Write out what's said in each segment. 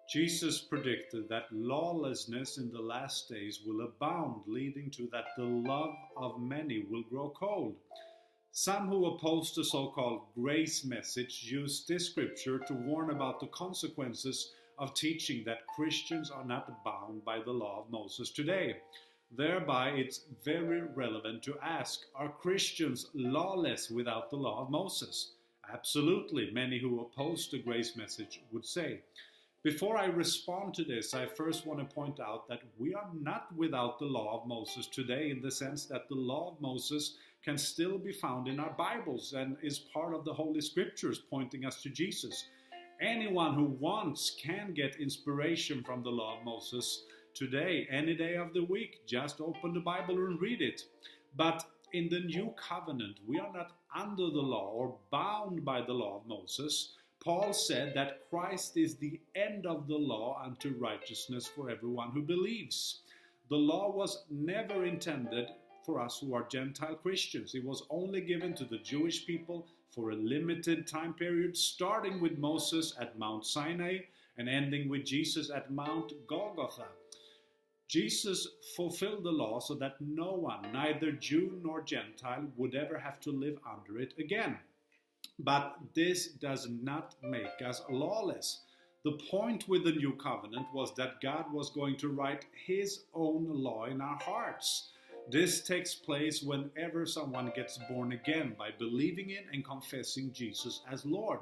Jesus predicted that lawlessness in the last days will abound, leading to that the love of many will grow cold. Some who oppose the so-called grace message use this scripture to warn about the consequences of teaching that Christians are not bound by the law of Moses today. Thereby, it's very relevant to ask, are Christians lawless without the law of Moses? Absolutely, many who oppose the grace message would say. Before I respond to this, I first want to point out that we are not without the law of Moses today, in the sense that the law of Moses can still be found in our Bibles and is part of the Holy Scriptures pointing us to Jesus. Anyone who wants can get inspiration from the law of Moses today, any day of the week. Just open the Bible and read it. But in the new covenant, we are not under the law or bound by the law of Moses. Paul said that Christ is the end of the law unto righteousness for everyone who believes. The law was never intended for us who are Gentile Christians. It was only given to the Jewish people for a limited time period, starting with Moses at Mount Sinai and ending with Jesus at Mount Golgotha. Jesus fulfilled the law so that no one, neither Jew nor Gentile, would ever have to live under it again. But this does not make us lawless. The point with the new covenant was that God was going to write His own law in our hearts. This takes place whenever someone gets born again by believing in and confessing Jesus as Lord.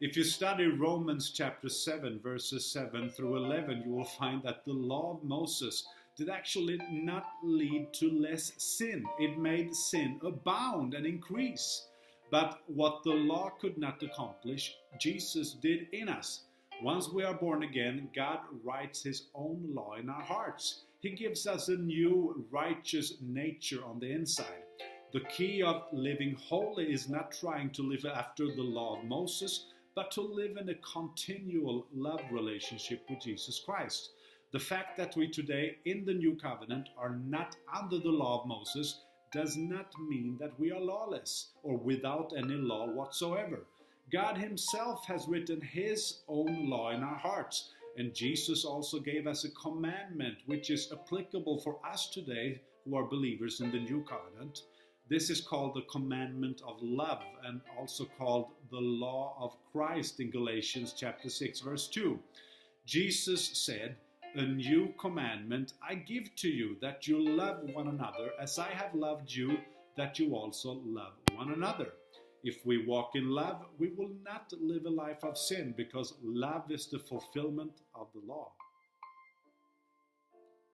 If you study Romans chapter 7, verses 7 through 11, you will find that the law of Moses did actually not lead to less sin. It made sin abound and increase. But what the law could not accomplish, Jesus did in us. Once we are born again, God writes His own law in our hearts. He gives us a new righteous nature on the inside. The key of living holy is not trying to live after the law of Moses, but to live in a continual love relationship with Jesus Christ. The fact that we today in the new covenant are not under the law of Moses does not mean that we are lawless or without any law whatsoever. God Himself has written His own law in our hearts, and Jesus also gave us a commandment which is applicable for us today who are believers in the new covenant. This is called the commandment of love, and also called the law of Christ in Galatians chapter 6 verse 2. Jesus said, "A new commandment I give to you, that you love one another as I have loved you, that you also love one another." If we walk in love, we will not live a life of sin, because love is the fulfillment of the law.